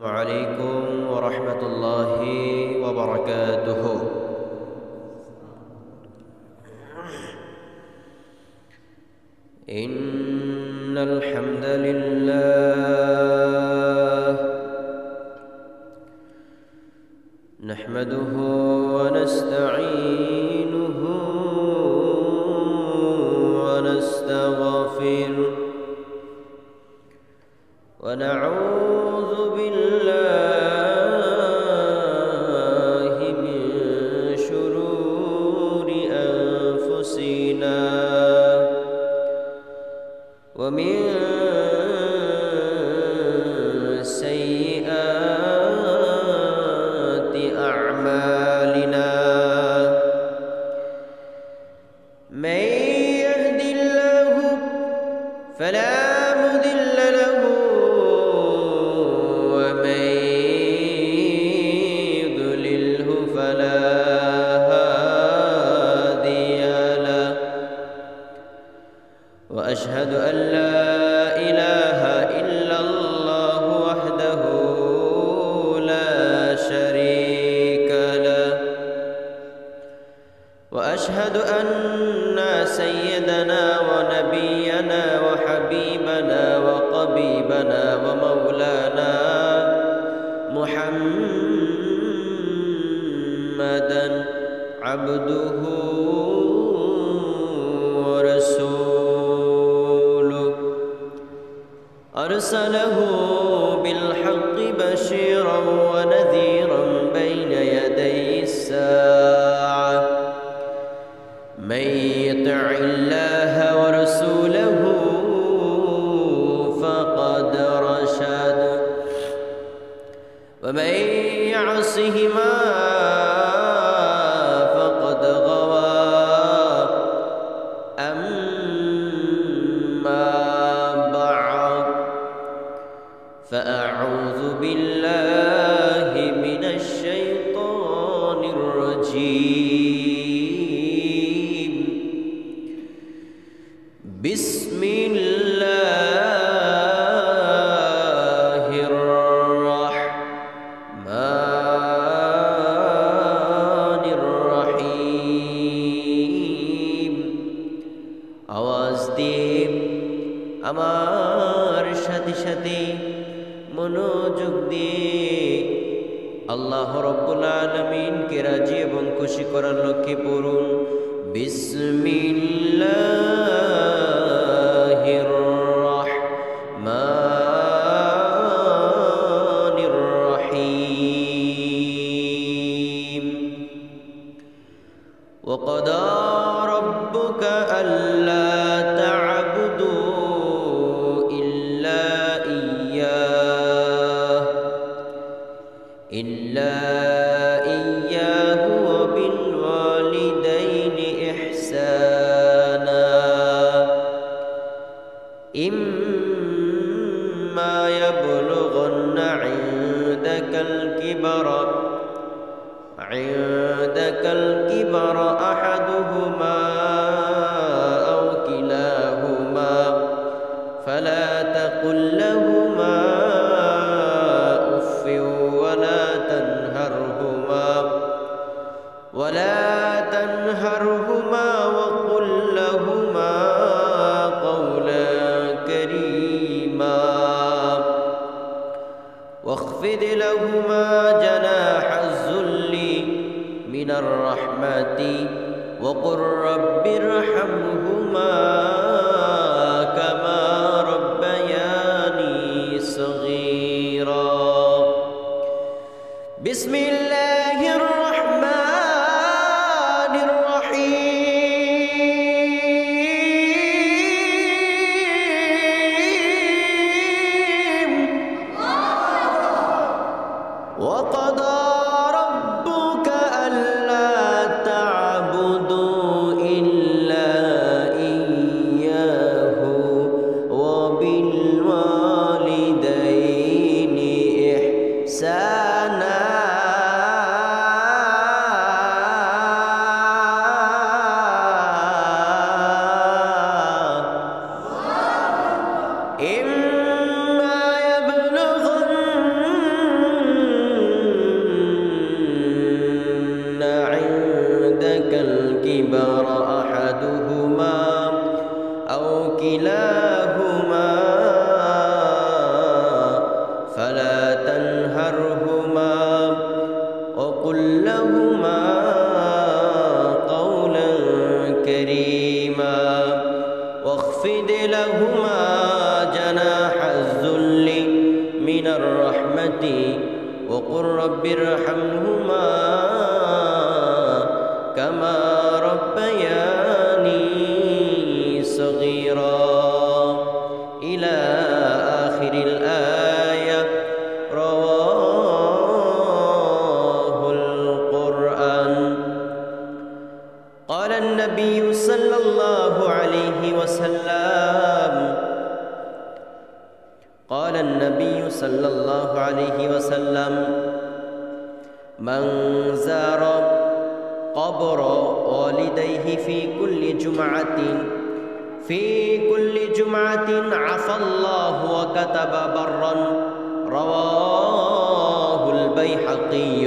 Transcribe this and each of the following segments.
عليكم ورحمة الله وبركاته. إن الحمد لله نحمده ونستعينه ونستغفره ونعوذ بالله من شرور أنفسنا ومن سيئات أعمالنا من يهد الله فلا مضل له ومن يضلله فلا هادي له وأشهد أن لا إله إلا الله وحده لا شريك له وأشهد أن سيدنا ونبينا وحبيبنا وقبيبنا ومولانا محمدا عبده ورسوله أرسله بالحق بشيرا ونذيرا بين يدي الساعة من يطع الله ورسوله فقد رشد ومن يعصهما فقد غوى أما بعد فأعوذ بالله من الشيطان الرجيم بسم الله الرحمن الرحيم आवाज দিয়ে আমার সাথে সাথে মনোযোগ দিয়ে আল্লাহ রাব্বুল আলামিনকে রাজি এবং খুশি করার লক্ষ্যে পড়ুন বিসমিল্লাহির রাহমানির রহিম وقضى ربك ألا تعبدوا إلا إياه وبالوالدين إحسانا إما يبلغن عندك الكبر أحدهما أو كلاهما فلا تقل لهما أف ولا تنهرهما وقل لهما قولا كريما واخفض لهما جناح الذل من الرحمة وقل رب ارحمهما كما ربياني صغيرا بسم الله الرحمن الرحيم وقضى ربك ألا تعبدوا إلا إياه وبالوالدين إحسانا إما يبلغن ولا تنهرهما وقل لهما قولا كريما واخفض لهما جناح الذل من الرحمة وقل رب ارحمهما كما ربياني صغيرا إلى آخر الآية. رواه القرآن. قال النبي صلى الله عليه وسلم قال النبي صلى الله عليه وسلم من زار قبر والديه في كل جمعة عفى الله وكتب برا. رواه البيهقي.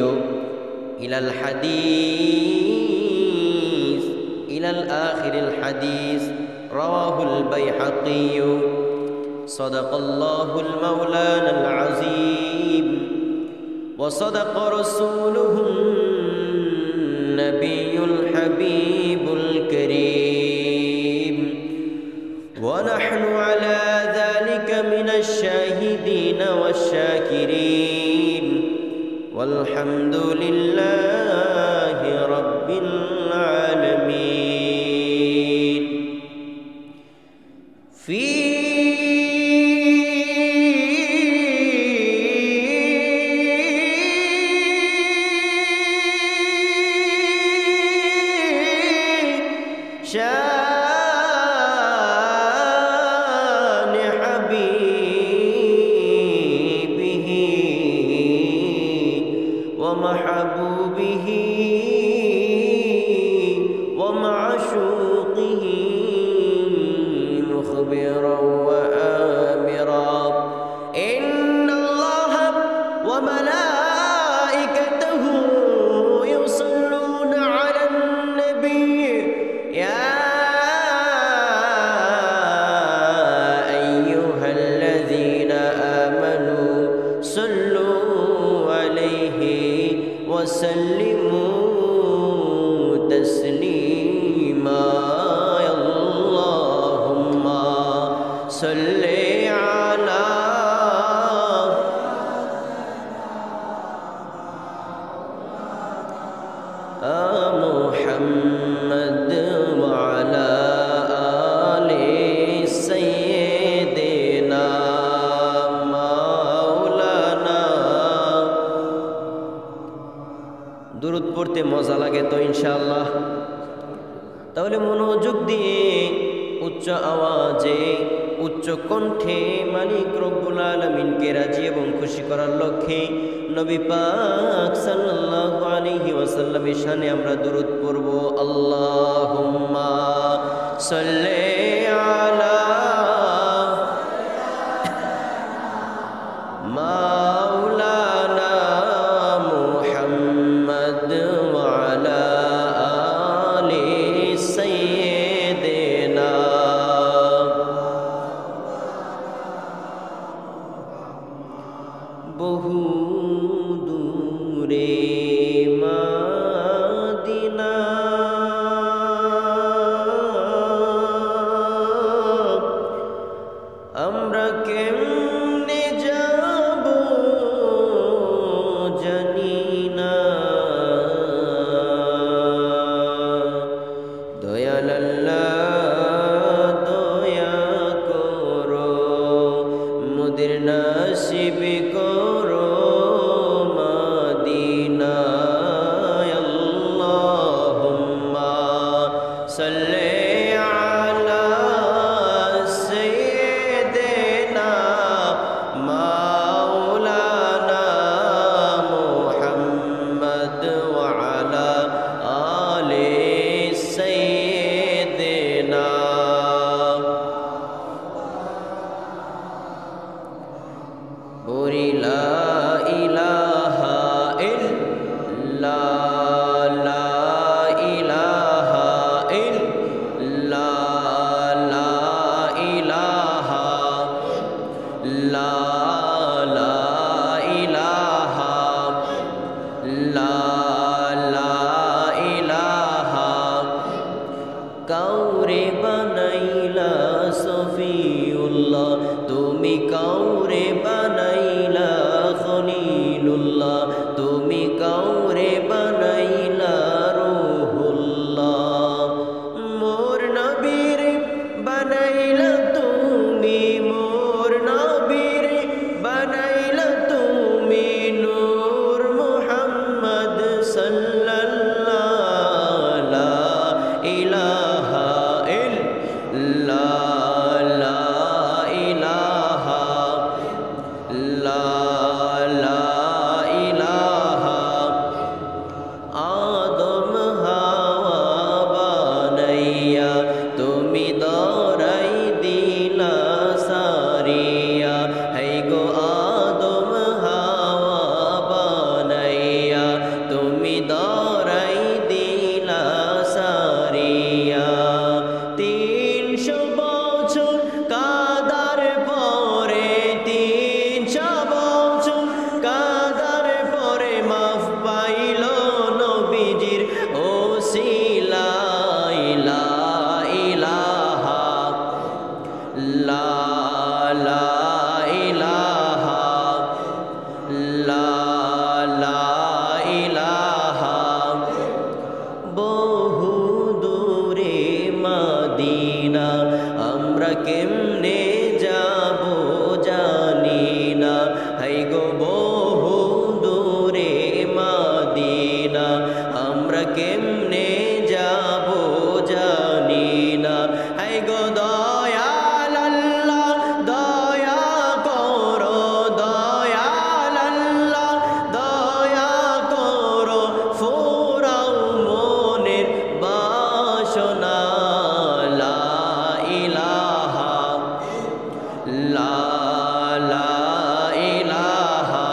إلى الآخر الحديث. رواه البيهقي. صدق الله المولانا العظيم وصدق رسوله النبي الحبيب الكريم ونحن على ذلك من الشاهدين والشاكرين والحمد لله رب العالمين. في شان حبيبه ومحبوبه ومعشوقه مخبرا وآمرا إن الله وملائكته يصلون على النبي يا أيها الذين آمنوا صلوا عليه وسلموا تسليما. اللهم صل على محمد وعلى آل سيدنا مولانا. দুরূদ পড়তে মজা লাগে তো ইনশাআল্লাহ? তাহলে মনোযোগ দিয়ে উচ্চ আওয়াজে উচ্চ কণ্ঠে মালিক রব্বুল আলামিনকে রাজি এবং খুশি করার লক্ষ্যে নবী পাক সাল্লাল্লাহু আলাইহি ওয়াসাল্লামের শানে আমরা দুরূদ পড়ব। আল্লাহুম্মা সাল্লি আলা মাওলানা মুহাম্মদ ওয়া আলা আলি সাইয়্যিদিনা। বহু দূরে মদিনা আমরা কেমনে যাব জানি না। দয়াল আল্লাহ দয়া করো মোদের নসিব করো মদিনা। খলিলুল্লাহ তুমি কাউরে বানাইলা রূহুল্লাহ মোর নবীরে বানাইলা তুমি মোর নবীরে বানাইলা তুমি নূর মুহাম্মদ সাল্লাল্লাহু লা ইলাহা ইল্লাল্লাহ লা ইলাহা লা ইলাহা আদম হাওয়া বানাইয়া তুমি দরাই দিলা সারিয়া হে গো আদম হাওয়া বানাইয়া তুমি দরাই দিলা সারিয়া 300 বছর কাদার পরে 300 বছর কাদার পরে মাফ পাইল নবীজির ওসিলায় লা ইলাহা লা ইলাহা লা ইলাহা বহু দূরে মদিনা আমরা কেমনে যাব জানি না হাই গো বহু দূরে মদিনা আমরা কেমনে যাব জানি না হাই গো দয়াল আল্লাহ দয়া করো দয়াল আল্লাহ দয়া করো ফুরাও মনের বাসনা লা ইলাহা লা ইলাহা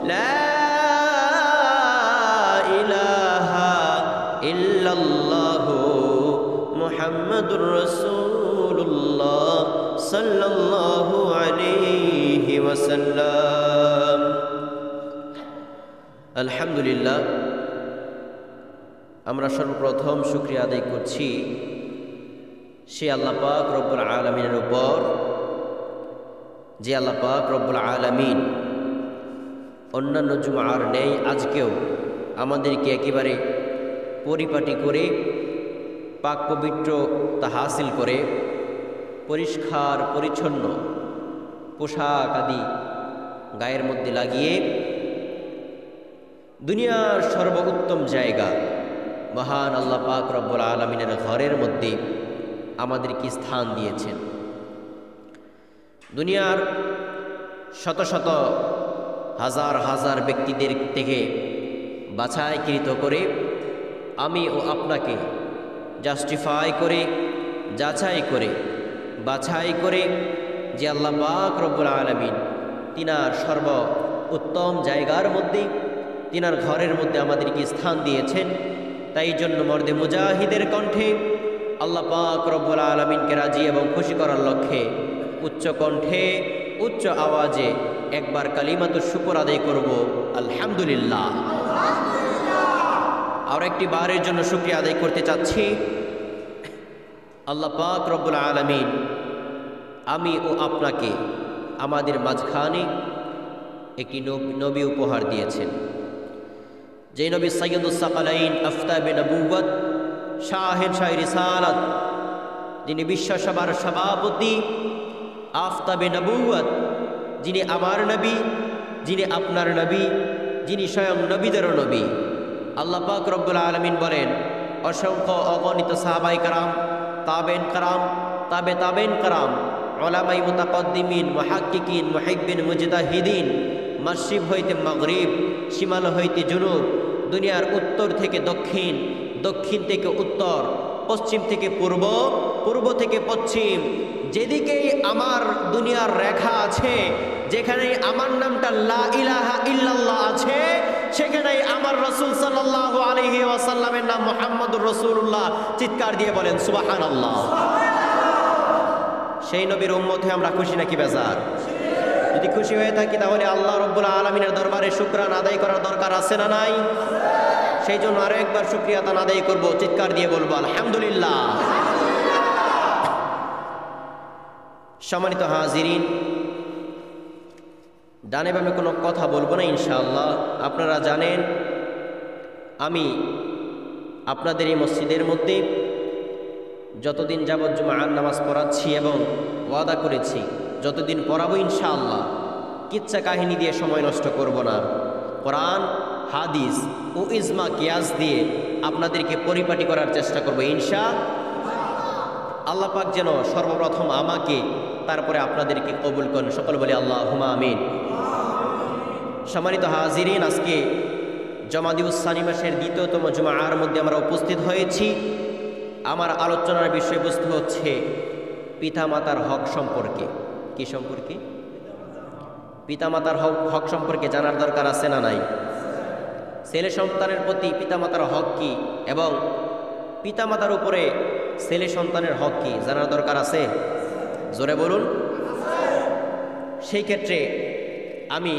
লা ইলাহা ইল্লাল্লাহু মুহাম্মাদুর রাসূলুল্লাহ সাল্লাল্লাহু আলাইহি ওয়াসাল্লাম আলহামদুলিল্লাহ আমরা সর্বপ্রথম শুকরিয়া আদায় করছি সে আল্লাহ পাক রব্বুল আলামিনের উপর যে আল্লাহ পাক রব্বুল আলামিন অন্যান্য জুমার নেই আজকেও আমাদেরকে একেবারে পরিপাটি করে পাক পবিত্রতা হাসিল করে পরিষ্কার পরিচ্ছন্ন পোশাক আদি গায়ের মধ্যে লাগিয়ে দুনিয়ার সর্বোত্তম জায়গা মহান আল্লাহ পাক রব্বুল আলামিনের ঘরের মধ্যে আমাদেরকে স্থান দিয়েছেন। দুনিয়ার শত শত হাজার হাজার ব্যক্তিদের থেকে বাছাইকৃত করে আমি ও আপনাকে জাস্টিফাই করে যাচাই করে বাছাই করে যে আল্লাহ পাক রব্বুল আলামিন তিনার সর্ব উত্তম জায়গার মধ্যে তিনার ঘরের মধ্যে আমাদেরকে স্থান দিয়েছেন। তাই জন্য মর্দে মুজাহিদের কণ্ঠে আল্লাহ পাক রব্বুল আলামিনকে রাজি এবং খুশি করার লক্ষ্যে উচ্চ কণ্ঠে উচ্চ আওয়াজে একবার কালিমাতুশ শুকর আদায় করব আলহামদুলিল্লাহ। আর একটি বারের জন্য শুকরিয়া আদায় করতে চাচ্ছি আল্লাহ পাক রব্বুল আলামিন আমি ও আপনাকে আমাদের মাঝখানে একটি নবী উপহার দিয়েছেন, যে নবী সাইয়্যিদুস সাকালাইন আফতাবে নবুওয়াত শাহেন শাহে রিসালাত, যিনি বিশ্বসভার সভাপতি আফতাবে নবুওয়াত, যিনি আমার নবী, যিনি আপনার নবী, যিনি স্বয়ং নবীদেরও নবী। আল্লাহ পাক রব্বুল আলামিন বলেন অসংখ্য অগণিত সাহাবায়ে কেরাম, তাবেন কেরাম, তাবেন কেরাম, উলামায়ে মুতাকদ্দিমিন, মুহাক্কিকিন, মুহিব্বিন, মুজতাহিদিন, মাশরিক হইতে মাগরিব, শিমাল হইতে জুনুব, দুনিয়ার উত্তর থেকে দক্ষিণ, দক্ষিণ থেকে উত্তর, পশ্চিম থেকে পূর্ব, পূর্ব থেকে পশ্চিম, যেদিকেই আমার দুনিয়ার রেখা আছে, যেখানে আমার নামটা লা ইলাহা ইল্লাল্লাহ আছে, সেখানেই আমার রাসূল সাল্লাল্লাহু আলাইহি ওয়াসাল্লামের নাম মুহাম্মদুর রাসূলুল্লাহ। চিৎকার দিয়ে বলেন সুবহানাল্লাহ। সেই নবীর উম্মত হয়ে আমরা খুশি নাকি বেজার? যদি খুশি হয়ে থাকি তাহলে আল্লাহ রব্বুল আলামিনের দরবারে শুকরানা আদায় করার দরকার আছে না নাই? সেই জন্য আরো একবার শুকরিয়া আদান আদায় করব, চিৎকার দিয়ে বলবো আলহামদুলিল্লাহ। সম্মানিত হাজিরিন, ডানে বামে কোনো কথা বলবো না ইনশাআল্লাহ। আপনারা জানেন আমি আপনাদের এই মসজিদের মধ্যে যতদিন যাবৎ জুমার নামাজ পড়াচ্ছি এবং ওয়াদা করেছি যতদিন পড়াবো ইনশাআল্লাহ কিচ্ছা কাহিনী দিয়ে সময় নষ্ট করব না। কোরআন হাদিস ও ইজমা কিয়াস দিয়ে আপনাদেরকে পরিপাটি করার চেষ্টা করব আল্লাহ পাক যেন সর্বপ্রথম আমাকে তারপরে আপনাদেরকে কবুল করেন। সকল বলি আল্লাহুম্মা আমিন। সম্মানিত হাজিরিন, আজকে জমাদিউস সানি মাসের দ্বিতীয়তম জুমার মধ্যে আমরা উপস্থিত হয়েছি। আমার আলোচনার বিষয়বস্তু হচ্ছে পিতামাতার হক সম্পর্কে। কি সম্পর্কে? পিতামাতার হক সম্পর্কে জানার দরকার আছে না নাই? ছেলে সন্তানের প্রতি পিতামাতার হক কি এবং পিতামাতার উপরে ছেলে সন্তানের হক কি জানার দরকার আছে? জোরে বলুন। সেই ক্ষেত্রে আমি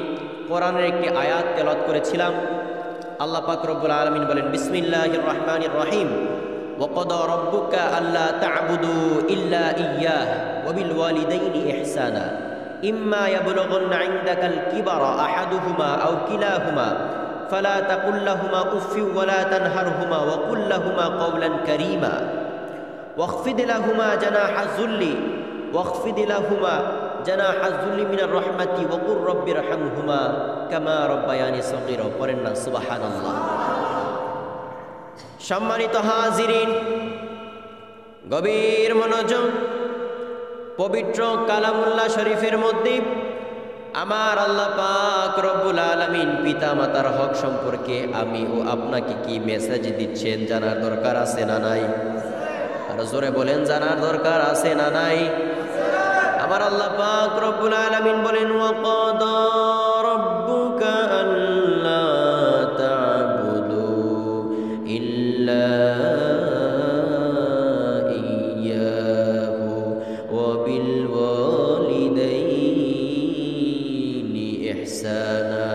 কোরআনের একটি আয়াত তেলাওয়াত করেছিলাম। আল্লাহ পাক রব্বুল আলামিন বলেন, বিসমিল্লাহির রহমানির রহিম, ওয়াকাদা রাব্বুকা আল্লা তা'বুদু ইল্লা ইয়্যাহ ওয়া বিল ওয়ালিদাইনি ইহসানা ইম্মা ইয়াবলুগান্না ইনদাকাল কিবারা আহাদুহুমা আও কিলাহুমা ফালা তাকুল লাহুমা উফফিন ওয়া লা তানহারহুমা ওয়া কুল লাহুমা কাওলান কারীমা ওয়াখফিদ লাহুমা জানাহা যুল্লি মিনার রাহমাতি ওয়া কুর রাব্বিরহামহুমা কামা রাব্বায়ানি সগীরা। পড়েন না সুবহানাল্লাহ। সম্মানিত হাজিরিন, গভীর মনোযোগ। পবিত্র কালামুল্লাহ শরীফের মধ্যে আমার আল্লাহ পাক রব্বুল আলামিন পিতা মাতার হক সম্পর্কে আমি ও আপনাকে কি মেসেজ দিচ্ছেন জানার দরকার আছে না নাই? আর জোরে বলেন, জানার দরকার আছে না নাই? আমার আল্লাহ পাক রব্বুল আলামিন বলেন, ওয়াকাদা রাব্বুকা আল্লা তা'বুদু ইল্লা ইয়্যাহু ওয়া বিল ওয়ালিদাইনি ইহসানা।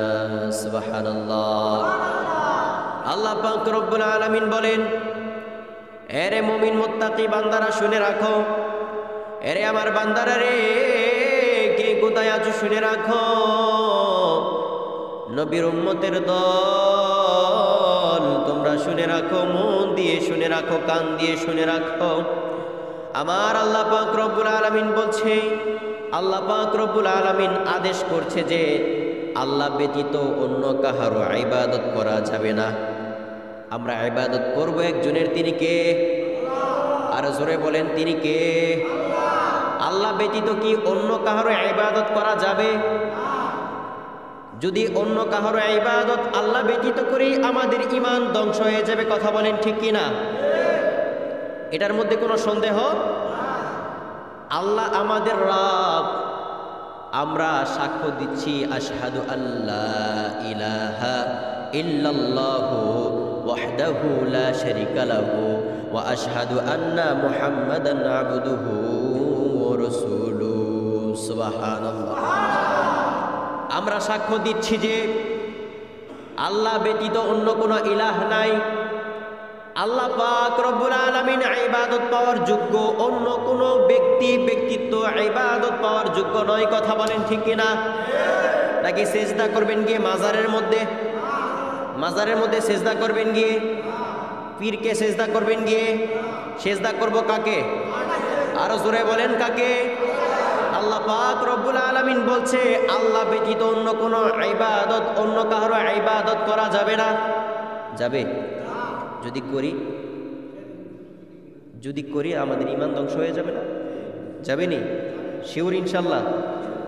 সুবহানাল্লাহ। আল্লাহ পাক রব্বুল আলামিন বলেন, এরে মুমিন মুত্তাকি বান্দারা শুনে রাখো, এরে আমার বান্দারা রে কে কোথায় আছো শুনে রাখো, নবীর উম্মতের দল তোমরা শুনে রাখো, মন দিয়ে শুনে রাখো, কান দিয়ে শুনে রাখো। আমার আল্লাহ পাক রব্বুল আলামিন বলছে, আল্লাহ পাক রব্বুল আলামিন আদেশ করছে যে আল্লাহ ব্যতীত অন্য কাহারও ইবাদত করা যাবে না। আমরা ইবাদত করব একজনের, তিনি কে? আর জোরে বলেন, তিনি কে? আল্লাহ ব্যতীত কি অন্য কাহারও ইবাদত করা যাবে? যদি অন্য কাহারও ইবাদত আল্লাহ ব্যতীত করি আমাদের ঈমান ধ্বংস হয়ে যাবে। কথা বলেন ঠিক কি না? এটার মধ্যে কোনো সন্দেহ? আল্লাহ আমাদের রব। আমরা সাক্ষ্য দিচ্ছি, আশহাদু আল্লা ইলাহা ইল্লাল্লাহু ওয়াহদাহু লা শারীকা লাহু ওয়া আশহাদু আন্না মুহাম্মাদান আবদুহু ওয়া রাসূলুহু। সুবহানাল্লাহ। আমরা সাক্ষ্য দিচ্ছি যে আল্লাহ ব্যতীত অন্য কোনো ইলাহ নাই। আল্লাহ পাক রব্বুল আলামিন ইবাদত পাওয়ার যোগ্য, অন্য কোনো ব্যক্তিত্ব ইবাদত পাওয়ার যোগ্য নয়। কথা বলেন ঠিক কিনা? নাকি সেজদা করবেন গিয়ে মাজারের মধ্যে? মাজারের মধ্যে সেজদা করবেন গিয়ে? পীরকে সেজদা করবেন গিয়ে? সেজদা করব কাকে? আরো জোরে বলেন, কাকে? আল্লাহ পাক রব্বুল আলামিন বলছে আল্লাহ ব্যতীত অন্য কোনো ইবাদত, অন্য কারো ইবাদত করা যাবে না। যাবে? যদি করি আমাদের ঈমান ধ্বংস হয়ে যাবে না? যাবে নি? শিওর ইনশাআল্লাহ?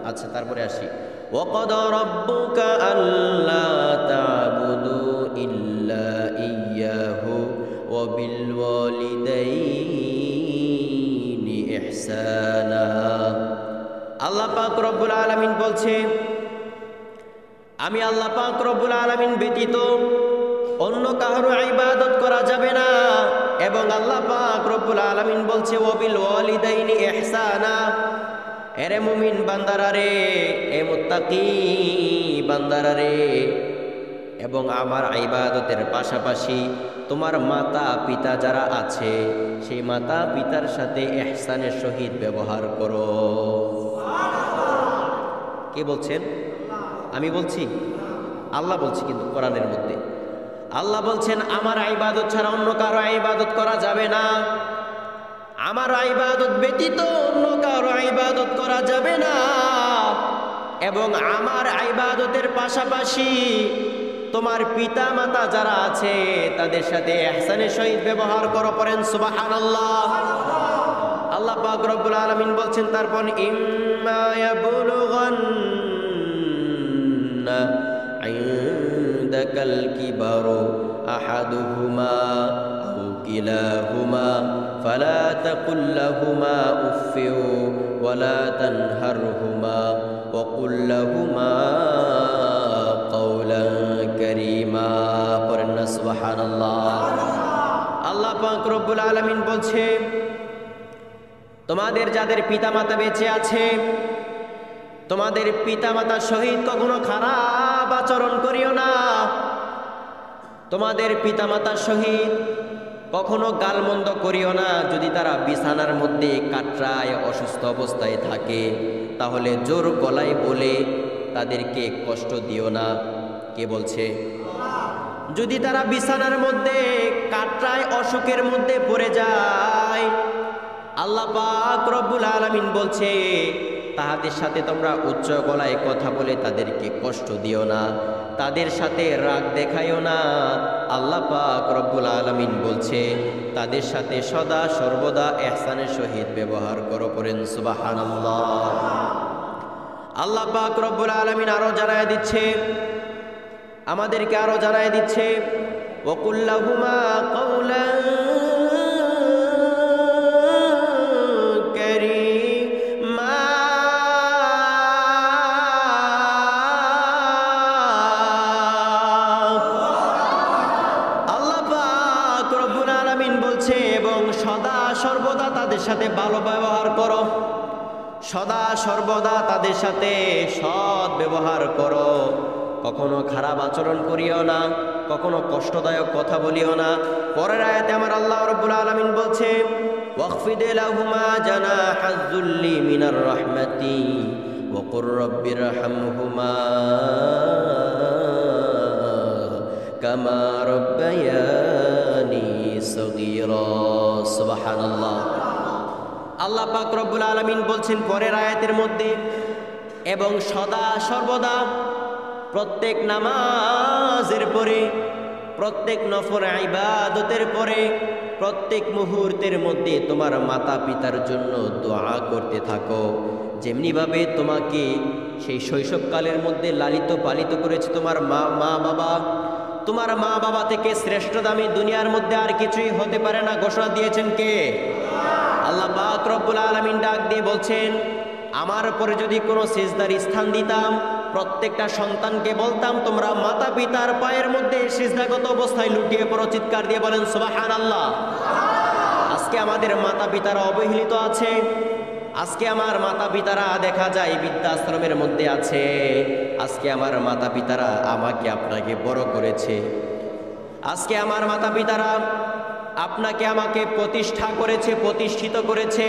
আচ্ছা, তারপরে আসি। ওয়াকাদা রাব্বুকা আল্লা তা'বুদু ইল্লা ইয়্যাহু ওয়া বিল ওয়ালিদাইনি ইহসানা। আল্লাহ পাক রব্বুল আলামিন বলছে আমি আল্লাহ পাক রব্বুল আলামিন ব্যতীত অন্য কারো ইবাদত করা যাবে না। এবং আল্লাহ পাক রব্বুল আলামিন বলছে ওয়া বিল ওয়ালিদাইনি ইহসানা। এরে মুমিন বান্দারা রে, এ মুত্তাকি বান্দারা রে, এবং আমার ইবাদতের পাশাপাশি তোমার মাতা পিতা যারা আছে সেই মাতা পিতার সাথে ইহসানের সহিত ব্যবহার করো। কে বলছেন? আমি বলছি, আল্লাহ বলছি। কিন্তু কোরআনের মধ্যে আল্লাহ বলছেন আমার ইবাদত ছাড়া অন্য কারো ইবাদত করা যাবে না, আমার ইবাদত ব্যতীত অন্য কারো ইবাদত করা যাবে না, এবং আমার ইবাদতের পাশাপাশি তোমার পিতা মাতা যারা আছে তাদের সাথে ইহসানের সহিত ব্যবহার করো। পড়েন সুবহানাল্লাহ। আল্লাহ পাক রব্বুল আলামিন বলছেন তারপর ইম্মা ইয়াবলুগান্না ইনদাকাল কিবারু আহাদুহুমা আও কিলাহুমা ফালা তাকুল লাহুমা উফফিউ ওয়ালা তানহারহুমা ওয়া কুল লাহুমা কাওলান কারীমা। পড়েন না সুবহানাল্লাহ। আল্লাহ পাক রব্বুল আলামিন বলছে তোমাদের যাদের পিতামাতা বেঁচে আছে, তোমাদের পিতামাতার সহিত কখনো খারাপ আচরণ করিও না, তোমাদের পিতামাতার সহিত কখনো গালমন্দ করিও না। যদি তারা বিছানার মধ্যে কাটরায় অসুস্থ অবস্থায় থাকে তাহলে জোর গলায় বলে তাদেরকে কষ্ট দিও না। কে বলছে? যদি তারা বিছানার মধ্যে কাটরায় অসুখের মধ্যে পড়ে যায়, আল্লাহ পাক রব্বুল আলামিন বলছে তাহাদের সাথে তোমরা উচ্চ গলায় কথা বলে তাদেরকে কষ্ট দিও না, তাদের সাথে রাগ দেখাইও না। আল্লাহ পাক রব্বুল আলামিন বলছে তাদের সাথে সদা সর্বদা ইহসানের সহিত ব্যবহার করো। পড়েন সুবহানাল্লাহ। আল্লাহ পাক রব্বুল আলামিন আরো জানায় দিচ্ছে, আমাদেরকে আরো জানায় দিচ্ছে ওয়া কুল লাহুমা কাওলান কারীমা। আল্লাহ পাক রব্বুল আলামিন বলছে এবং সদা সর্বদা তাদের সাথে ভালো ব্যবহার করো, সদা সর্বদা তাদের সাথে সৎ ব্যবহার করো, কখনো খারাপ আচরণ করিও না, কখনো কষ্টদায়ক কথা বলিও না। পরের আয়াতে আমার আল্লাহ রাব্বুল আলামিন বলছে ওয়াখফিদ লাহুমা জানাহাজ যুল্লি মিনার রাহমাতি ওয়া কুর রাব্বিরহামহুমা কামা রাব্বায়ানি সগীরা। সুবহানাল্লাহ। আল্লাহ পাক রব্বুল আলামিন বলছেন পরের আয়াতের মধ্যে এবং সদা সর্বদা প্রত্যেক নামাজের পরে, প্রত্যেক নফল ইবাদতের পরে, প্রত্যেক মুহূর্তের মধ্যে তোমার মাতা পিতার জন্য দোয়া করতে থাকো। যেমনিভাবে তোমাকে সেই শৈশবকালের মধ্যে লালিত পালিত করেছে তোমার মা বাবা, তোমার মা বাবা থেকে শ্রেষ্ঠ দামি দুনিয়ার মধ্যে আর কিছুই হতে পারে না ঘোষণা দিয়েছেন কে? আল্লাহ পাক রব্বুল আলামিন ডাক দিয়ে বলছেন আমার পরে যদি কোনো সিজদার স্থান দিতাম প্রত্যেকটা সন্তানকে বলতাম তোমরা মাতা পিতার পায়ের মধ্যে সিজদাগত অবস্থায় লুটিয়ে পড়ো। চিৎকার দিয়ে বলেন সুবহানাল্লাহ। আজকে আমাদের মাতা পিতারা অবহেলিত আছে, আজকে আমার মাতা পিতারা দেখা যায় বৃদ্ধাশ্রমের মধ্যে আছে, আজকে আমার মাতা পিতারা আমাকে আপনাকে বড় করেছে, আজকে আমার মাতা পিতারা আপনাকে আমাকে প্রতিষ্ঠা করেছে, প্রতিষ্ঠিত করেছে।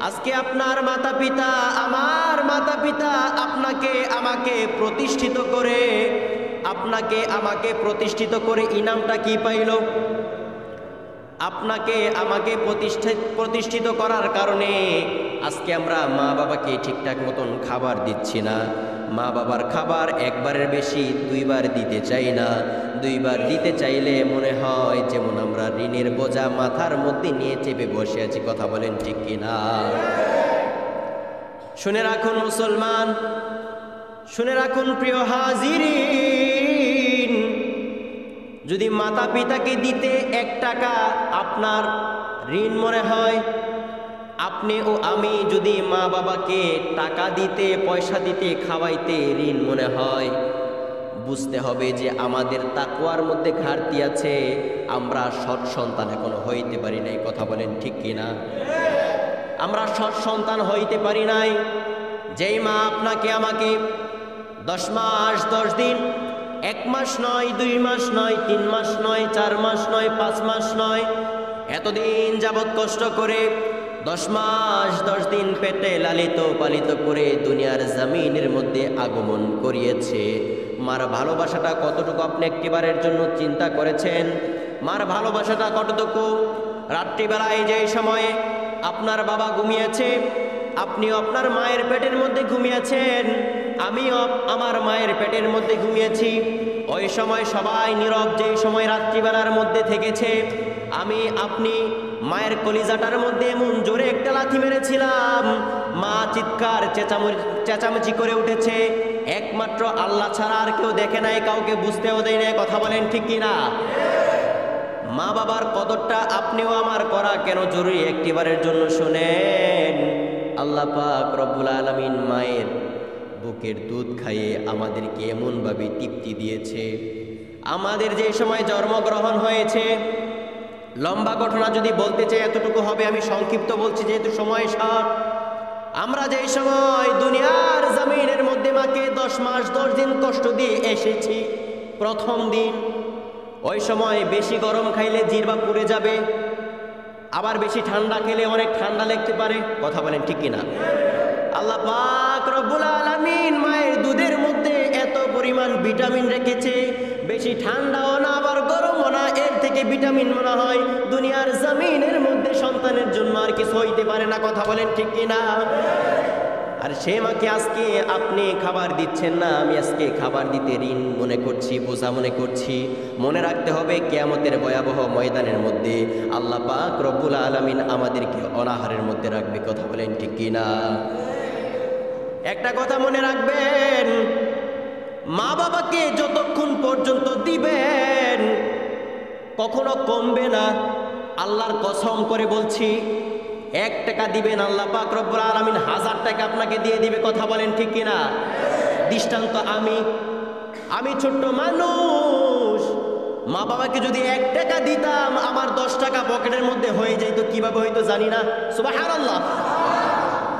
আজকে আপনার মাতা পিতা, আমার মাতা পিতা আপনাকে আমাকে প্রতিষ্ঠিত করে, আপনাকে আমাকে প্রতিষ্ঠিত করে ইনামটা কি পাইল? আপনাকে আমাকে প্রতিষ্ঠিত করার কারণে আজকে আমরা মা বাবাকে ঠিকঠাক মতন খাবার দিচ্ছি না। মা বাবার খাবার একবারের বেশি দুইবার দিতে চাই না। দুইবার দিতে চাইলে মনে হয় যেমন আমরা ঋণের বোঝা মাথার মধ্যে নিয়ে চেপে বসে আছি। কথা বলেন ঠিক কিনা? শুনে রাখুন মুসলমান, শুনে রাখুন প্রিয় হাজিরিন, যদি মাতা পিতাকে দিতে 1 টাকা আপনার ঋণ মনে হয়, আপনি ও আমি যদি মা বাবাকে টাকা দিতে, পয়সা দিতে, খাওয়াইতে ঋণ মনে হয়, বুঝতে হবে যে আমাদের তাকওয়ার মধ্যে ঘাটতি আছে, আমরা সৎ সন্তান এখনো হইতে পারি নাই। কথা বলেন ঠিক কিনা? আমরা সৎ সন্তান হইতে পারি নাই। যেই মা আপনাকে আমাকে 10 মাস 10 দিন, 1 মাস নয়, 2 মাস নয়, 3 মাস নয়, 4 মাস নয়, 5 মাস নয়, এতদিন যাবৎ কষ্ট করে 10 মাস 10 দিন পেটে লালিত পালিত করে দুনিয়ার জমিনের মধ্যে আগমন করিয়েছে। মার ভালোবাসাটা কতটুকু আপনি একটিবারের জন্য চিন্তা করেছেন? মার ভালোবাসাটা কতটুকু? রাত্রিবেলায় যে সময়ে আপনার বাবা ঘুমিয়েছে, আপনিও আপনার মায়ের পেটের মধ্যে ঘুমিয়েছেন, আমিও আমার মায়ের পেটের মধ্যে ঘুমিয়েছি। ওই সময় সবাই নীরব, যেই সময় রাত্রিবেলার মধ্যে থেকেছে, আমি আপনি মায়ের কলিজাটার মধ্যে এমন জোরে একটা লাথি মেরেছিলাম, মা চিৎকার চেঁচামেচি করে উঠেছে। একমাত্র আল্লাহ ছাড়া আর কেউ দেখে নাই, কাউকে বুঝতেও দেয় নাই। কথা বলেন ঠিক কিনা? মা বাবার কদরটা আপনিও আমার করা কেন জরুরি একটিবারের জন্য শুনেন। আল্লাহ পাক রব্বুল আলামিন মায়ের বুকের দুধ খাইয়ে আমাদেরকে এমনভাবে তৃপ্তি দিয়েছে। আমাদের যে সময় জন্মগ্রহণ হয়েছে, লম্বা ঘটনা যদি বলতে চাই এতটুকু হবে, আমি সংক্ষিপ্ত বলছি যেহেতু সময় শর্ট। আমরা যে সময় দুনিয়ার জমিনের মধ্যে মাকে 10 মাস 10 দিন কষ্ট দিয়ে এসেছি, প্রথম দিন ওই সময় বেশি গরম খাইলে জিহ্বা পুড়ে যাবে, আবার বেশি ঠান্ডা খেলে অনেক ঠান্ডা লাগতে পারে। কথা বলেন ঠিক কিনা? আল্লাহ পাক রব্বুল আলামিন মায়ের দুধের মধ্যে এত পরিমাণ ভিটামিন রেখেছে, বেশি ঠান্ডাও না আবার গরমও না, এর থেকে ভিটামিন মনে হয় দুনিয়ার জমিনের মধ্যে সন্তানের জন্য আর কিছু হইতে পারে না। কথা বলেন ঠিক কিনা? আর সে মাকে আজকে আপনি খাবার দিচ্ছেন না, আমি আজকে খাবার দিতে ঋণ মনে করছি, বোঝা মনে করছি। মনে রাখতে হবে কিয়ামতের ভয়াবহ ময়দানের মধ্যে আল্লাহ পাক রব্বুল আলামিন আমাদেরকে অনাহারের মধ্যে রাখবে। কথা বলেন ঠিক কিনা? একটা কথা মনে রাখবেন, মা বাবাকে যতক্ষণ পর্যন্ত দিবেন কখনো কমবে না। আল্লাহর কসম করে বলছি, 1 টাকা দিবেন, আল্লাহ পাক রব্বুল আলামিন 1000 টাকা আপনাকে দিয়ে দিবে। কথা বলেন ঠিক কিনা? দৃষ্টান্ত আমি ছোট্ট মানুষ, মা বাবাকে যদি 1 টাকা দিতাম আমার 10 টাকা পকেটের মধ্যে হয়ে যাইতো। কিভাবে হইতো জানি না, সুবহানাল্লাহ।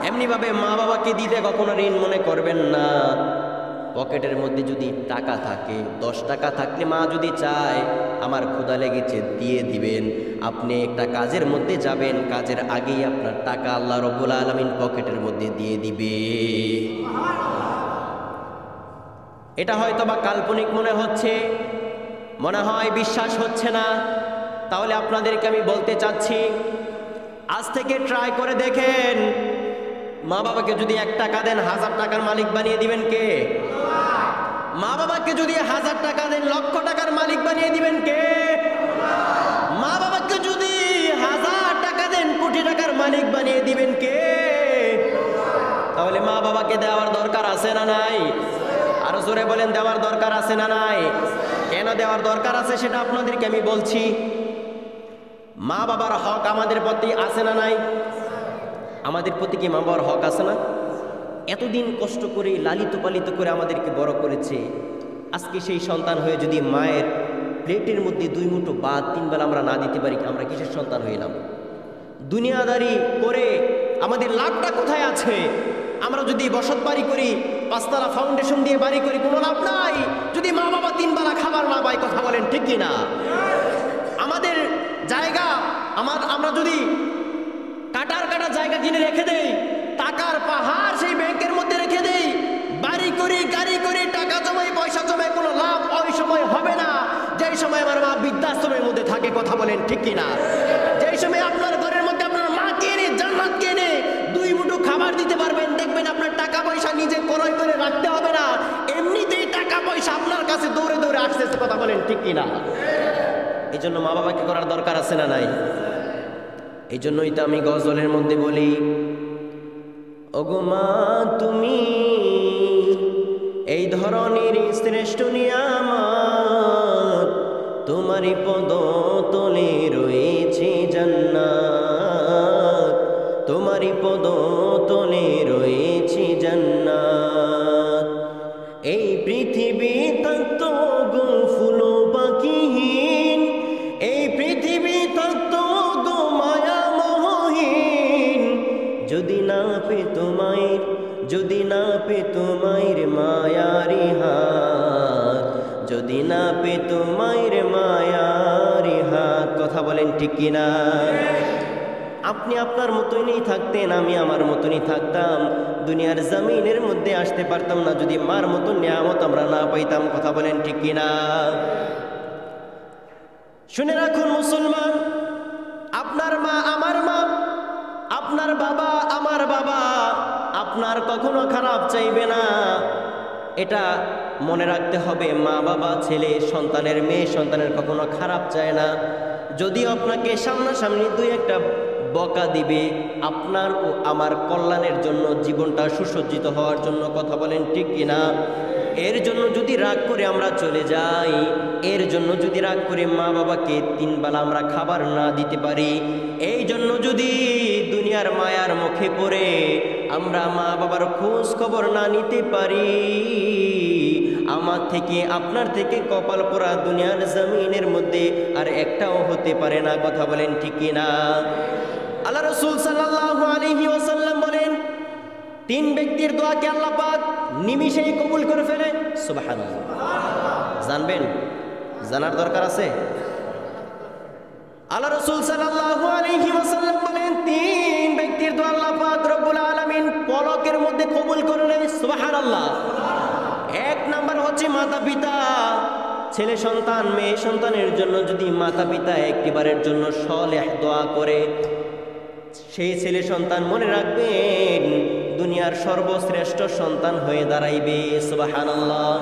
এমনিভাবে মা বাবাকে দিতে কখনো ঋণ মনে করবেন না। পকেটের মধ্যে যদি টাকা থাকে, 10 টাকা থাকলে মা যদি চায় আমার ক্ষুধা লেগেছে দিয়ে দিবেন, আপনি একটা কাজের মধ্যে যাবেন, কাজের আগেই আপনার টাকা আল্লাহ রব্বুল আলামিন পকেটের মধ্যে দিয়ে দিবে। এটা হয়তো বা কাল্পনিক মনে হচ্ছে, মনে হয় বিশ্বাস হচ্ছে না, তাহলে আপনাদেরকে আমি বলতে চাচ্ছি, আজ থেকে ট্রাই করে দেখেন। মা বাবাকে যদি 1 টাকা দেন 1000 টাকার মালিক বানিয়ে দিবেন কে? মা বাবাকে যদি 1000 টাকা দেন লক্ষ টাকার মালিক বানিয়ে দিবেন কে? মা বাবাকে যদি 1000 টাকা দেন কোটি টাকার মালিক বানিয়ে দিবেন কে? তাহলে মা বাবাকে দেওয়ার দরকার আছে না নাই? আরো জোরে বলেন, দেওয়ার দরকার আছে না নাই? কেন দেওয়ার দরকার আছে সেটা আপনাদেরকে আমি বলছি। মা বাবার হক আমাদের প্রতি আছে না নাই? আমাদের প্রতি কি মা বাবার হক আছে না? এতদিন কষ্ট করে লালিত পালিত করে আমাদেরকে বড় করেছে, আজকে সেই সন্তান হয়ে যদি মায়ের প্লেটের মধ্যে 2 মুঠো বা 3 বেলা আমরা না দিতে পারি, আমরা কিসের সন্তান হইলাম? দুনিয়াদারি করে আমাদের লাভটা কোথায় আছে? আমরা যদি বসত বাড়ি করি, 5 তলা ফাউন্ডেশন দিয়ে বাড়ি করি, কোনো লাভ নাই যদি মা বাবা 3 বেলা খাবার না পায়। কথা বলেন ঠিক কিনা? আমাদের জায়গা আমরা যদি কাটার জায়গা কিনে রেখে দেই, টাকার পাহাড় সেই ব্যাংকের মধ্যে রেখে দেই, বাড়ি করি গাড়ি করি, টাকা জমাই পয়সা জমাই, কোনো লাভ ওই সময় হবে না যেই সময় আমার মা বৃদ্ধাশ্রমের মধ্যে থাকে। কথা বলেন ঠিক কিনা? যেই সময় আপনার ঘরের মধ্যে আপনার মাকে এনে জান্নাতকে এনে 2 মুঠো খাবার দিতে পারবেন, দেখবেন আপনার টাকা পয়সা নিজে ক্রয় করে রাখতে হবে না, এমনিতেই টাকা পয়সা আপনার কাছে দৌড়ে দৌড়ে আসতেছে। কথা বলেন ঠিক কিনা? এই জন্য মা বাবাকে করার দরকার আছে না নাই? এই জন্যই তো আমি গজলের মধ্যে বলি, ওগো মা তুমি এই ধরনের শ্রেষ্ঠ নিয়ামত, তোমারই পদ তলে রয়েছে জান্নাত, তোমারই পদ তলে রয়েছে জান্নাত। এই পৃথিবী থাকত গো ফুল পাখিহীন, এই পৃথিবী থাকত গো মায়া মোহহীন, যদি না পে তোমার মায়ারি হাত, যদি না পে তোমার মায়ারি হাত। কথা বলেন ঠিক কিনা? আপনি আপনার মতোই নেই থাকতেন, আমি আমার মতনই থাকতাম, দুনিয়ার জমিনের মধ্যে আসতে পারতাম না যদি মার মতো নিয়ামত আমরা না পাইতাম। কথা বলেন ঠিক কিনা? শুনে রাখুন মুসলমান, আপনার মা আমার মা, আপনার বাবা আমার বাবা আপনার কখনো খারাপ চাইবে না, এটা মনে রাখতে হবে। মা বাবা ছেলে সন্তানের মেয়ে সন্তানের কখনো খারাপ চায় না। যদি আপনাকে সামনাসামনি দুই একটা বকা দিবে আপনার ও আমার কল্যাণের জন্য, জীবনটা সুসজ্জিত হওয়ার জন্য। কথা বলেন ঠিক কিনা? এর জন্য যদি রাগ করে আমরা চলে যাই, এর জন্য যদি রাগ করে মা বাবাকে 3 বেলা আমরা খাবার না দিতে পারি, এই জন্য যদি দুনিয়ার মায়ার মুখে পড়ে আমরা মা বাবার খোঁজ খবর না নিতে পারি, আমার থেকে আপনার থেকে কপাল পোড়া দুনিয়ার জমিনের মধ্যে আর একটাও হতে পারে না। কথা বলেন ঠিক কিনা? আল্লাহ রাসূল সাল্লাল্লাহু আলাইহি ওয়াসাল্লাম বলেন, 3 ব্যক্তির দোয়াকে আল্লাহ পাক নিমিষেই কবুল করে ফেলে। সুবহানাল্লাহ। জানবেন? জানার দরকার আছে? আল্লাহ রাসূল সাল্লাল্লাহু আলাইহি ওয়াসাল্লাম বলেন, 3 ব্যক্তির দোয়া আল্লাহ পাক রব্বুল আলামিন পলকের মধ্যে কবুল করে নেয়। সুবহানাল্লাহ। 1 নাম্বার হচ্ছে মাতা পিতা। ছেলে সন্তান মেয়ে সন্তানের জন্য যদি মাতা পিতা একটিবারের জন্য সলেহ দোয়া করে, সেই ছেলে সন্তান মনে রাখবেন দুনিয়ার সর্বশ্রেষ্ঠ সন্তান হয়ে দাঁড়াইবে। সুবহানাল্লাহ।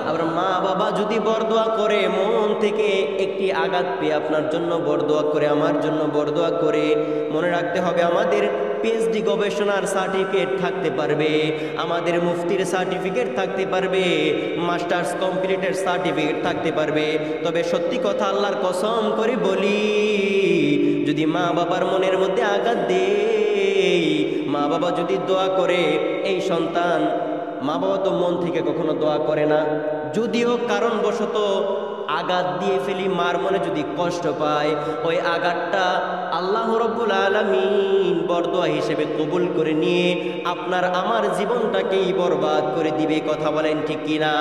আবার মা বাবা যদি বরদোয়া করে, মন থেকে একটি আঘাত পেয়ে আপনার জন্য বরদোয়া করে, আমার জন্য বরদোয়া করে, মনে রাখতে হবে আমাদের পিএইচডি গবেষণার সার্টিফিকেট থাকতে পারবে, আমাদের মুফতির সার্টিফিকেট থাকতে পারবে, মাস্টার্স কমপ্লিটের সার্টিফিকেট থাকতে পারবে, তবে সত্যি কথা আল্লাহর কসম করে বলি, যদি মা বাবার মনের মধ্যে আঘাত দেয়, মা বাবা যদি দোয়া করে, এই সন্তান, মা বাবা তো মন থেকে কখনো দোয়া করে না, যদিও কারণবশত আঘাত দিয়ে ফেলি, মার মনে যদি কষ্ট পায়, ওই আঘাতটা আল্লাহ রাব্বুল আলামিন বরদোয়া হিসেবে কবুল করে নিয়ে আপনার আমার জীবনটাকেই বরবাদ করে দিবে। কথা বলেন ঠিক কিনা?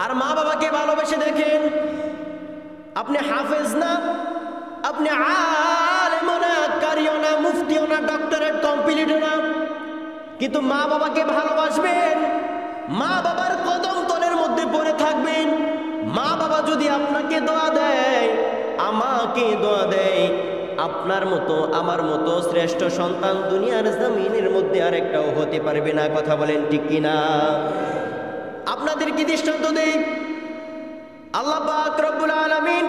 আর মা বাবাকে ভালোবেসে দেখেন, আপনি হাফেজ না, আপনি আলেমও না, কারিও না, মুফতিও না, ডক্টরেট কমপ্লিটও না, কিন্তু মা বাবাকে ভালোবাসবেন, মা বাবার কদম তলের মধ্যে পড়ে থাকবেন। মা বাবা যদি আপনাকে দোয়া দেয়, আমাকে দোয়া দেয়, আপনার মতো আমার মতো শ্রেষ্ঠ সন্তান দুনিয়ার জমিনের মধ্যে আর একটাও হতে পারবে না। কথা বলেন ঠিক কিনা? আপনাদের কি দৃষ্টান্ত দেই, আল্লাহ পাক রব্বুল আলামিন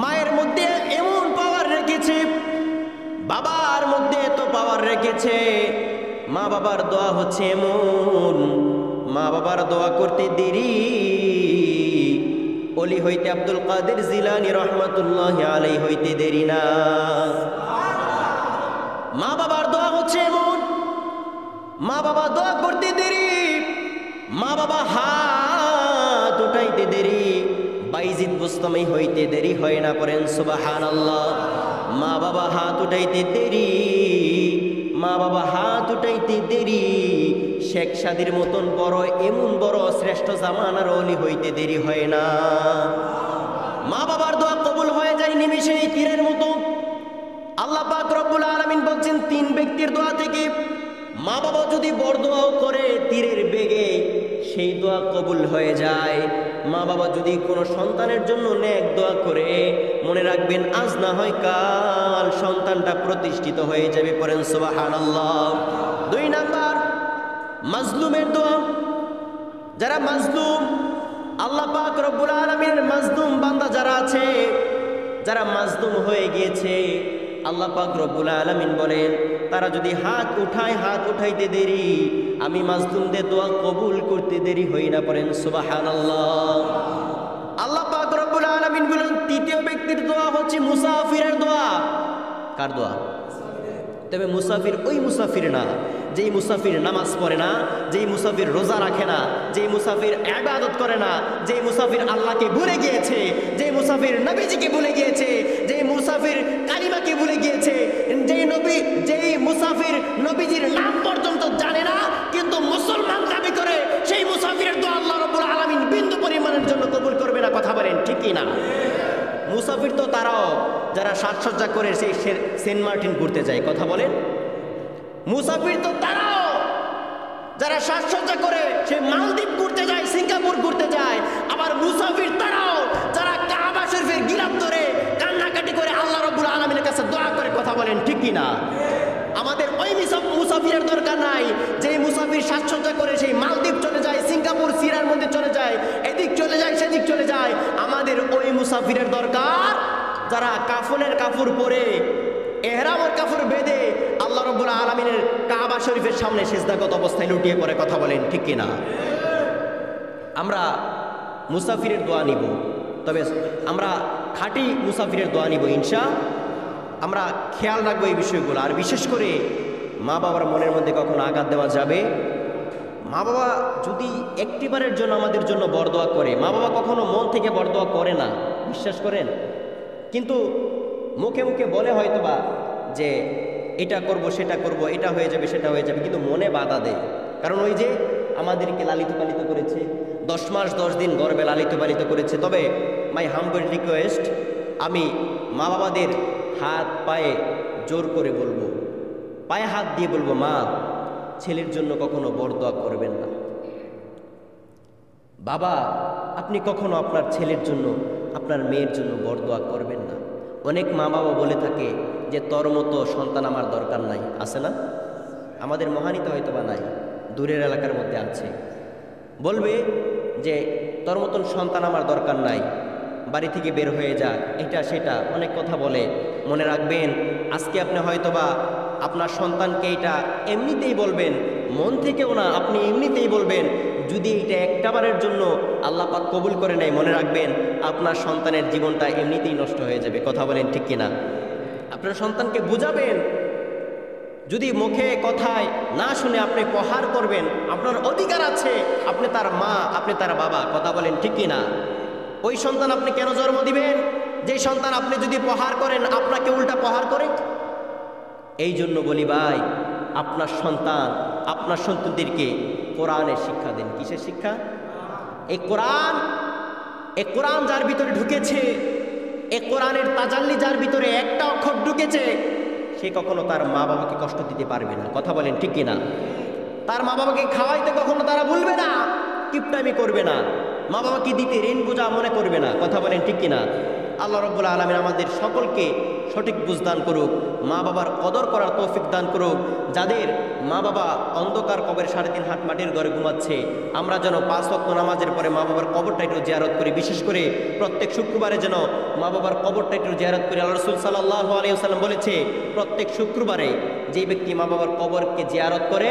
মায়ের মধ্যে এমন পাওয়ার রেখেছে, বাবার মধ্যে এত পাওয়ার রেখেছে, মা বাবার দোয়া হচ্ছে এমন, মা বাবার দোয়া করতে দেরি, ওলি হইতে আব্দুল কাদের জিলানী রহমাতুল্লাহি আলাইহি হইতে দেরি না। মা বাবার দোয়া হচ্ছে এমন, মা বাবা দোয়া করতে দেরি, মা বাবা হাত উঠাইতে দেরি, বাইজিদ বুস্তামি হইতে দেরি হয় না। পড়েন সুবহানাল্লাহ। মা বাবা হাত উঠাইতে দেরি, মা বাবা হাত উঠাইতে দেরি, শেখ সাদির মতন বড়, এমন বড় শ্রেষ্ঠ জামানার ওলি হইতে দেরি হয় না। মা বাবার দোয়া কবুল হয়ে যায় নিমিষেই, তীরের মতো। আল্লাহ পাক রব্বুল আলামিন বলছেন, 3 ব্যক্তির দোয়া থেকে মা বাবা যদি বরদোয়াও করে তীরের বেগে, সেই দোয়া কবুল হয়ে যায়। মা বাবা যদি কোনো সন্তানের জন্য নেক দোয়া করে, মনে রাখবেন আজ না হয় কাল সন্তানটা প্রতিষ্ঠিত হয়ে যাবে। পড়েন সুবহানাল্লাহ। 2 নাম্বার, মাজলুমের দোয়া। যারা মাজলুম, আল্লাহ পাক রব্বুল আলামিনের মাজলুম বান্দা যারা আছে, যারা মাজলুম হয়ে গিয়েছে, আল্লাহ পাক রব্বুল আলামিন বলেন, তারা যদি হাত উঠায়, হাত উঠাইতে দেরি, আমি মাজলুমদের দোয়া কবুল করতে দেরি হই না। পড়েন সুবহানাল্লাহ। আল্লাহ পাক রব্বুল আলামিন বলেন, 3য় ব্যক্তির দোয়া হচ্ছে মুসাফিরের দোয়া। কার দোয়া? তবে মুসাফির ওই মুসাফির না যেই মুসাফির নামাজ পড়ে না, যেই মুসাফির রোজা রাখে না, যেই মুসাফির ইবাদত করে না, যেই মুসাফির আল্লাহকে ভুলে গিয়েছে, যেই মুসাফির নবীজিকে ভুলে গিয়েছে, যেই মুসাফির কালিমাকে ভুলে গিয়েছে, যেই মুসাফির নবীজির নাম পর্যন্ত জানে না কিন্তু মুসলমান দাবি করে, সেই মুসাফিরের দোয়া আল্লাহ রাব্বুল আলামিন বিন্দু পরিমাণের জন্য কবুল করবে না। কথা বলেন ঠিক কি না? মুসাফির তো তারাও যারা সাজসজ্জা করে সেই সেন্ট মার্টিন ঘুরতে যায়, কথা বলেন। মুসাফির তো তারাও যারা সাজসজ্জা করে সেই মালদ্বীপ ঘুরতে যায়, সিঙ্গাপুর ঘুরতে যায়। আবার মুসাফির তারাও যারা কাবা শরীফের গিলাফ ধরে কান্নাকাটি করে আল্লাহ রাব্বুল আলামিনের কাছে দোয়া করে, কথা বলেন ঠিক কি না? আমাদের ওই মুসাফিরের দরকার নাই যে মুসাফির সাজসজ্জা করে সেই মালদ্বীপ চলে যায়, সিঙ্গাপুর সিরার মধ্যে চলে যায়, এদিক চলে যায় সেদিক চলে যায়। আমাদের ওই মুসাফিরের দরকার যারা কাফনের কাপড় পরে, এহরামের কাপড় বেঁধে আল্লাহ রাব্বুল আলামিনের কাবা শরীফের সামনে সিজদাগত অবস্থায় লুটিয়ে পড়ে, কথা বলেন ঠিক কি না? আমরা মুসাফিরের দোয়া নিব, তবে আমরা খাঁটি মুসাফিরের দোয়া নিব ইনশাআল্লাহ। আমরা খেয়াল রাখবো এই বিষয়গুলো। আর বিশেষ করে মা বাবার মনের মধ্যে কখনো আঘাত দেওয়া যাবে? মা বাবা যদি একটিবারের জন্য আমাদের জন্য বরদোয়া করে, মা বাবা কখনো মন থেকে বরদোয়া করে না, বিশ্বাস করেন। কিন্তু মুখে মুখে বলে হয়তোবা যে এটা করব সেটা করব, এটা হয়ে যাবে সেটা হয়ে যাবে, কিন্তু মনে বাধা দেয়। কারণ ওই যে আমাদেরকে লালিত পালিত করেছে, 10 মাস 10 দিন গর্ভে লালিত পালিত করেছে। তবে মাই হাম্বল রিকোয়েস্ট, আমি মা বাবাদের হাত পায়ে জোর করে বলবো, পায়ে হাত দিয়ে বলবো, মা ছেলের জন্য কখনো বরদোয়া করবেন না। বাবা আপনি কখনো আপনার ছেলের জন্য, আপনার মেয়ের জন্য বরদোয়া করবেন না। অনেক মা বাবা বলে থাকে যে তোর মতো সন্তান আমার দরকার নাই, আছে না? আমাদের মহানিতে হয়তো বা নাই, দূরের এলাকার মধ্যে আছে। বলবে যে তোর মতন সন্তান আমার দরকার নাই, বাড়ি থেকে বের হয়ে যা, এটা সেটা অনেক কথা বলে। মনে রাখবেন, আজকে আপনি হয়তোবা আপনার সন্তানকে এটা এমনিতেই বলবেন, মন থেকেও না, আপনি এমনিতেই বলবেন। যদি এটা একটাবারের জন্য আল্লাহ পাক কবুল করে নেয়, মনে রাখবেন আপনার সন্তানের জীবনটা এমনিতেই নষ্ট হয়ে যাবে, কথা বলেন ঠিক কিনা? আপনার সন্তানকে বুঝাবেন, যদি মুখে কথায় না শুনে আপনি প্রহার করবেন, আপনার অধিকার আছে, আপনি তার মা, আপনি তার বাবা, কথা বলেন ঠিক কিনা? ওই সন্তান আপনি কেন জন্ম দিবেন যে সন্তান আপনি যদি প্রহার করেন আপনাকে উল্টা প্রহার করে? এই জন্য বলি ভাই, আপনার সন্তান, আপনার সন্তানদেরকে কোরআনের শিক্ষা দেন। কিসের শিক্ষা? এই কোরআন যার ভিতরে ঢুকেছে, এই কোরআনের তাজাল্লি যার ভিতরে একটা অক্ষর ঢুকেছে, সে কখনো তার মা বাবাকে কষ্ট দিতে পারবে না, কথা বলেন ঠিক কিনা? তার মা বাবাকে খাওয়াইতে কখনো তারা ভুলবে না, কিপটামি করবে না, মা বাবাকে দিতে ঋণ বোঝা মনে করবে না, কথা বলেন ঠিক কিনা? আল্লাহ রাব্বুল আলামিন আমাদের সকলকে সঠিক বুঝ দান করুক, মা বাবার কদর করার তৌফিক দান করুক। যাদের মা বাবা অন্ধকার কবরে 3.5 হাত মাটির ঘরে ঘুমাচ্ছে, আমরা যেন 5 ওয়াক্ত নামাজের পরে মা বাবার কবরটা একটু জিয়ারত করি। বিশেষ করে প্রত্যেক শুক্রবারে যেন মা বাবার কবরটা একটু জিয়ারত করি। আল্লাহ রাসূল সাল্লাল্লাহু আলাইহি ওয়াসাল্লাম বলেছে, প্রত্যেক শুক্রবারে যেই ব্যক্তি মা বাবার কবরকে জিয়ারত করে,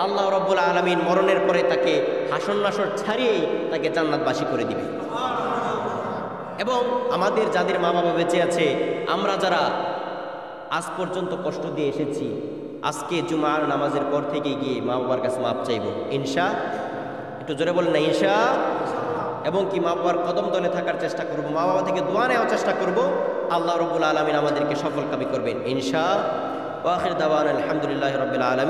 আল্লাহ রাব্বুল আলামিন মরণের পরে তাকে হাসর নাসর ছাড়িয়েই তাকে জান্নাতবাসী করে দিবে। এবং আমাদের যাদের মা বাবা বেঁচে আছে, আমরা যারা আজ পর্যন্ত কষ্ট দিয়ে এসেছি, আজকে জুমার নামাজের পর থেকে গিয়ে মা বাবার কাছে মাপ চাইব ইনশাআল্লাহ। একটু জোরে বলেন না ইনশাআল্লাহ। এবং কি মা বাবার কদম তলে থাকার চেষ্টা করব, মা বাবা থেকে দোয়া নেওয়ার চেষ্টা করব। আল্লাহ রাব্বুল আলামিন আমাদেরকে সফলকামী করবেন ইনশাআল্লাহ। ওয়া আখির দাওয়ানা আলহামদুলিল্লাহি রাব্বিল আলামিন।